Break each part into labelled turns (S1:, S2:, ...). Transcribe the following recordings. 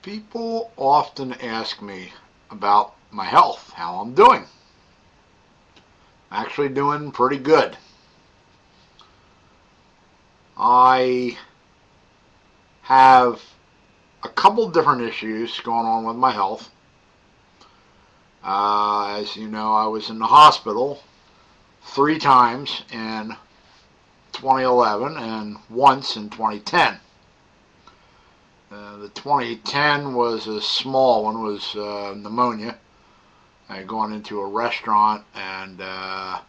S1: People often ask me about my health, how I'm doing. I'm actually doing pretty good. I have a couple different issues going on with my health. As you know, I was in the hospital 3 times in 2011 and once in 2010. The 2010 was a small one, was pneumonia. I had gone into a restaurant and the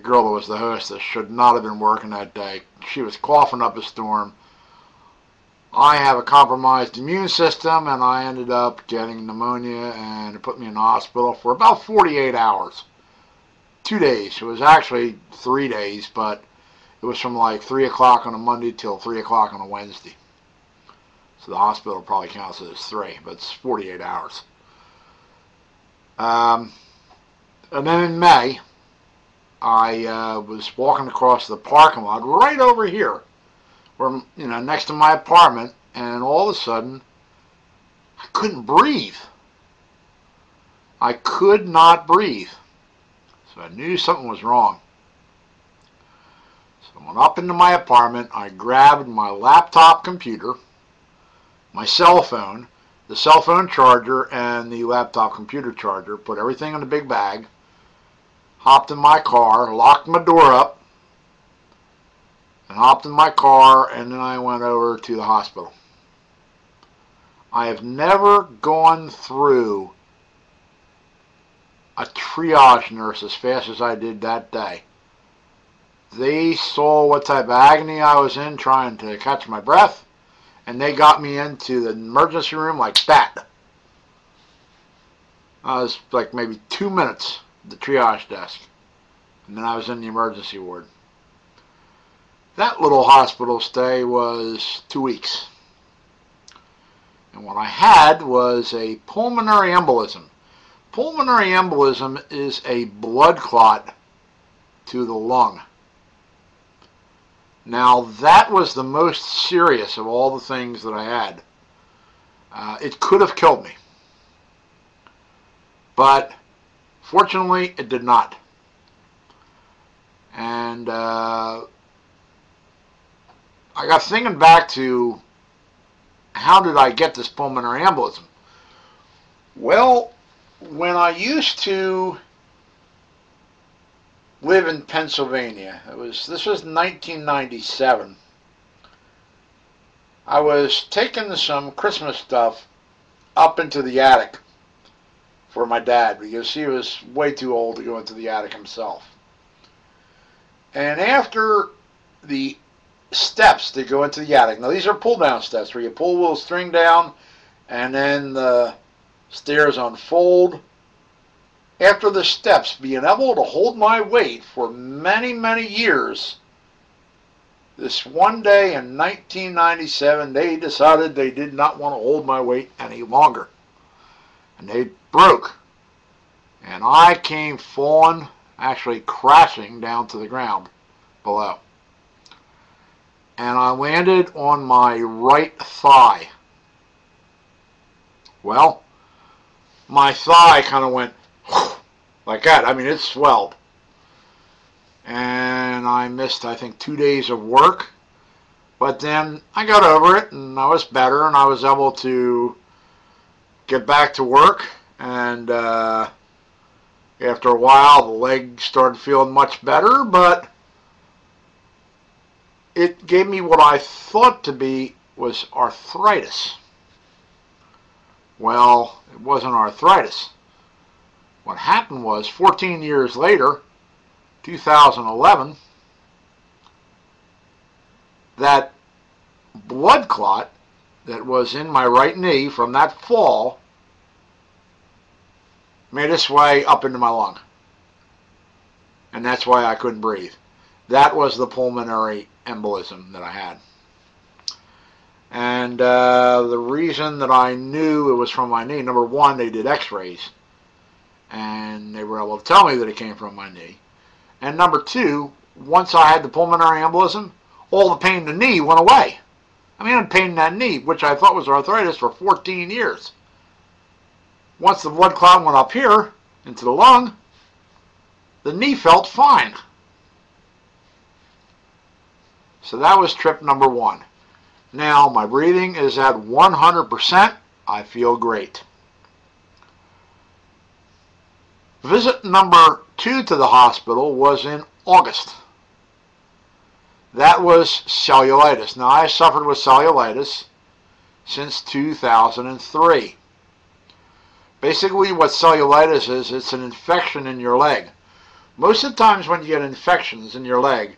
S1: girl that was the hostess should not have been working that day. She was coughing up a storm. I have a compromised immune system and I ended up getting pneumonia and it put me in the hospital for about 48 hours. 2 days. It was actually 3 days, but it was from like 3 o'clock on a Monday till 3 o'clock on a Wednesday. So the hospital probably counts it as 3, but it's 48 hours. And then in May, I was walking across the parking lot right over here, where, next to my apartment, and all of a sudden, I couldn't breathe. I could not breathe. So I knew something was wrong. So I went up into my apartment, I grabbed my laptop computer, my cell phone, the cell phone charger, and the laptop computer charger, put everything in a big bag, hopped in my car, locked my door up, and hopped in my car, and then I went over to the hospital. I have never gone through a triage nurse as fast as I did that day. They saw what type of agony I was in trying to catch my breath, and they got me into the emergency room like that. I was like maybe 2 minutes at the triage desk, and then I was in the emergency ward. That little hospital stay was 2 weeks. And what I had was a pulmonary embolism. Pulmonary embolism is a blood clot to the lung. Now that was the most serious of all the things that I had. It could have killed me. But fortunately it did not. And I got thinking back to how did I get this pulmonary embolism? Well, when I used to live in Pennsylvania, this was 1997. I was taking some Christmas stuff up into the attic for my dad because he was way too old to go into the attic himself. And after the steps that go into the attic, now these are pull down steps where you pull a little string down and then the stairs unfold. After the steps, being able to hold my weight for many, many years, this one day in 1997, they decided they did not want to hold my weight any longer. And they broke. And I came falling, actually crashing down to the ground below. And I landed on my right thigh. Well, my thigh kind of went like that. I mean, it swelled. And I missed, I think, 2 days of work. But then I got over it, and I was better, and I was able to get back to work. And after a while, the leg started feeling much better, but it gave me what I thought to be was arthritis. Well, it wasn't arthritis. What happened was 14 years later, 2011, that blood clot that was in my right knee from that fall made its way up into my lung. And that's why I couldn't breathe. That was the pulmonary embolism that I had. And the reason that I knew it was from my knee, number one, they did x-rays. And they were able to tell me that it came from my knee. And number two, once I had the pulmonary embolism, all the pain in the knee went away. I mean, I had pain in that knee, which I thought was arthritis, for 14 years. Once the blood clot went up here into the lung, the knee felt fine. So that was trip number 1. Now my breathing is at 100%. I feel great. Visit number 2 to the hospital was in August. That was cellulitis. Now, I suffered with cellulitis since 2003. Basically, what cellulitis is, it's an infection in your leg. Most of the times when you get infections in your leg,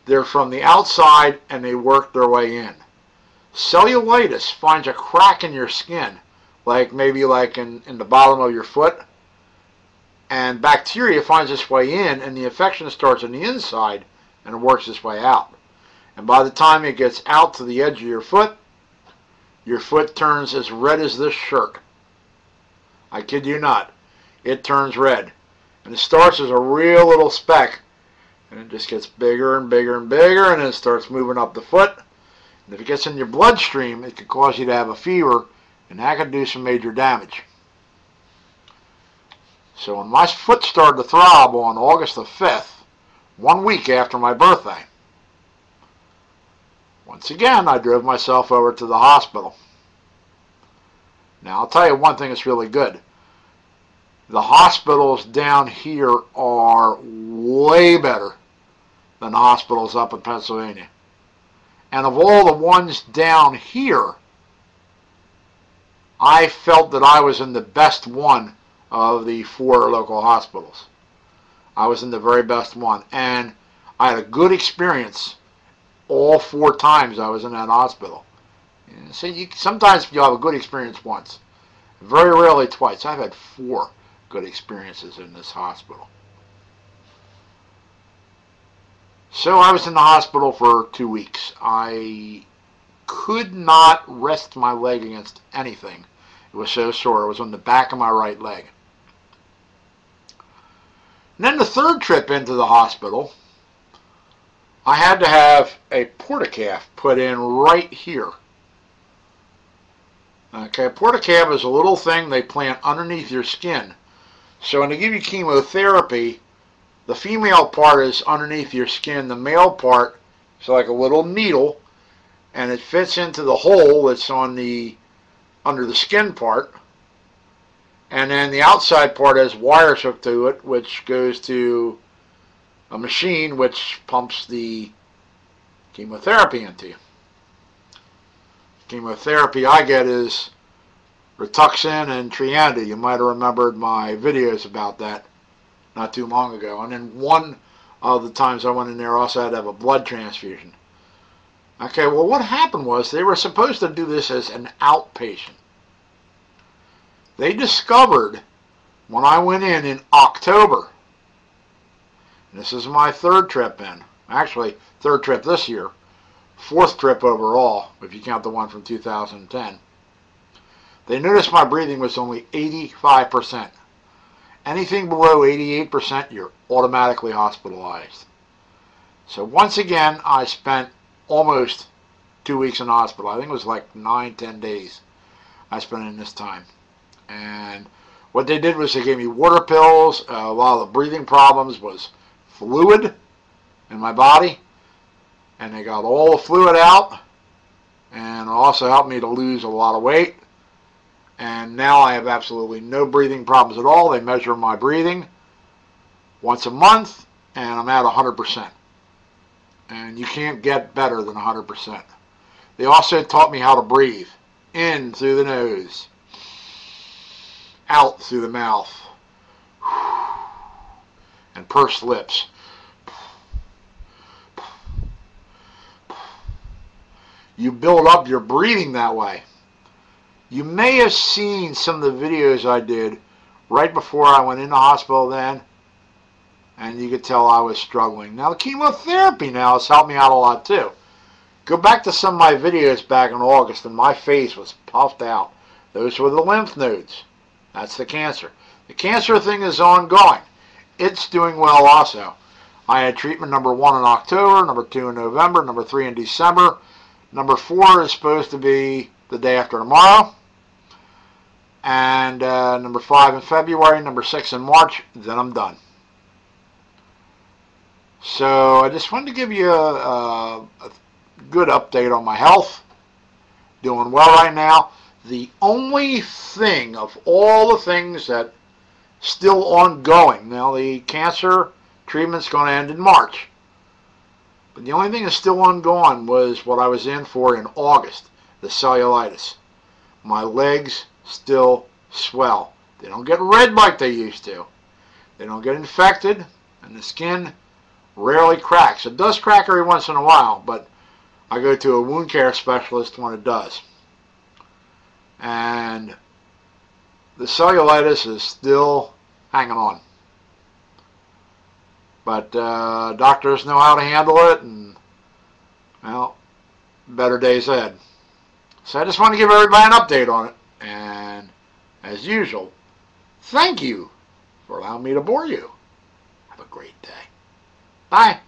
S1: they're from the outside and they work their way in. Cellulitis finds a crack in your skin, maybe in the bottom of your foot, and bacteria finds its way in, and the infection starts on the inside and it works its way out. And by the time it gets out to the edge of your foot turns as red as this shirt. I kid you not. It turns red. And it starts as a real little speck, and it just gets bigger and bigger and bigger, and then it starts moving up the foot. And if it gets in your bloodstream, it could cause you to have a fever, and that could do some major damage. So when my foot started to throb on August the 5th, 1 week after my birthday, once again, I drove myself over to the hospital. Now, I'll tell you one thing that's really good. The hospitals down here are way better than the hospitals up in Pennsylvania. And of all the ones down here, I felt that I was in the best one of the 4 local hospitals. I was in the very best one. And I had a good experience all 4 times I was in that hospital. So sometimes you'll have a good experience once. Very rarely twice. I've had 4 good experiences in this hospital. So I was in the hospital for 2 weeks. I could not rest my leg against anything. It was so sore. It was on the back of my right leg. And then the 3rd trip into the hospital, I had to have a portacaf put in right here. Okay, a portacaf is a little thing they plant underneath your skin. So when they give you chemotherapy, the female part is underneath your skin. The male part is like a little needle, and it fits into the hole that's on the under the skin part. And then the outside part has wires hooked to it, which goes to a machine which pumps the chemotherapy into you. Chemotherapy I get is Rituxan and Treanda. You might have remembered my videos about that not too long ago. And then one of the times I went in there, I also had to have a blood transfusion. Okay, well, what happened was they were supposed to do this as an outpatient. They discovered when I went in October, and this is my 3rd trip in, actually 3rd trip this year, 4th trip overall, if you count the one from 2010. They noticed my breathing was only 85%. Anything below 88%, you're automatically hospitalized. So once again, I spent almost 2 weeks in hospital. I think it was like 9-10 days I spent in this time. And what they did was they gave me water pills. A lot of the breathing problems was fluid in my body. And they got all the fluid out. And it also helped me to lose a lot of weight. And now I have absolutely no breathing problems at all. They measure my breathing once a month, and I'm at 100%. And you can't get better than 100%. They also taught me how to breathe. In through the nose. Out through the mouth. And pursed lips. You build up your breathing that way. You may have seen some of the videos I did right before I went into hospital then, and you could tell I was struggling. Now, the chemotherapy now has helped me out a lot too. Go back to some of my videos back in August, and my face was puffed out. Those were the lymph nodes. That's the cancer. The cancer thing is ongoing. It's doing well also. I had treatment number 1 in October, number 2 in November, number 3 in December. Number 4 is supposed to be the day after tomorrow. And number 5 in February, number 6 in March, then I'm done. So I just wanted to give you a good update on my health. Doing well right now. The only thing of all the things that still ongoing, now the cancer treatment's going to end in March, but the only thing that's still ongoing was what I was in for in August, the cellulitis. My legs still swell. They don't get red like they used to. They don't get infected, and the skin rarely cracks. It does crack every once in a while, but I go to a wound care specialist when it does. And the cellulitis is still hanging on. But doctors know how to handle it, and, well, better days ahead. So I just want to give everybody an update on it. And, as usual, thank you for allowing me to bore you. Have a great day. Bye.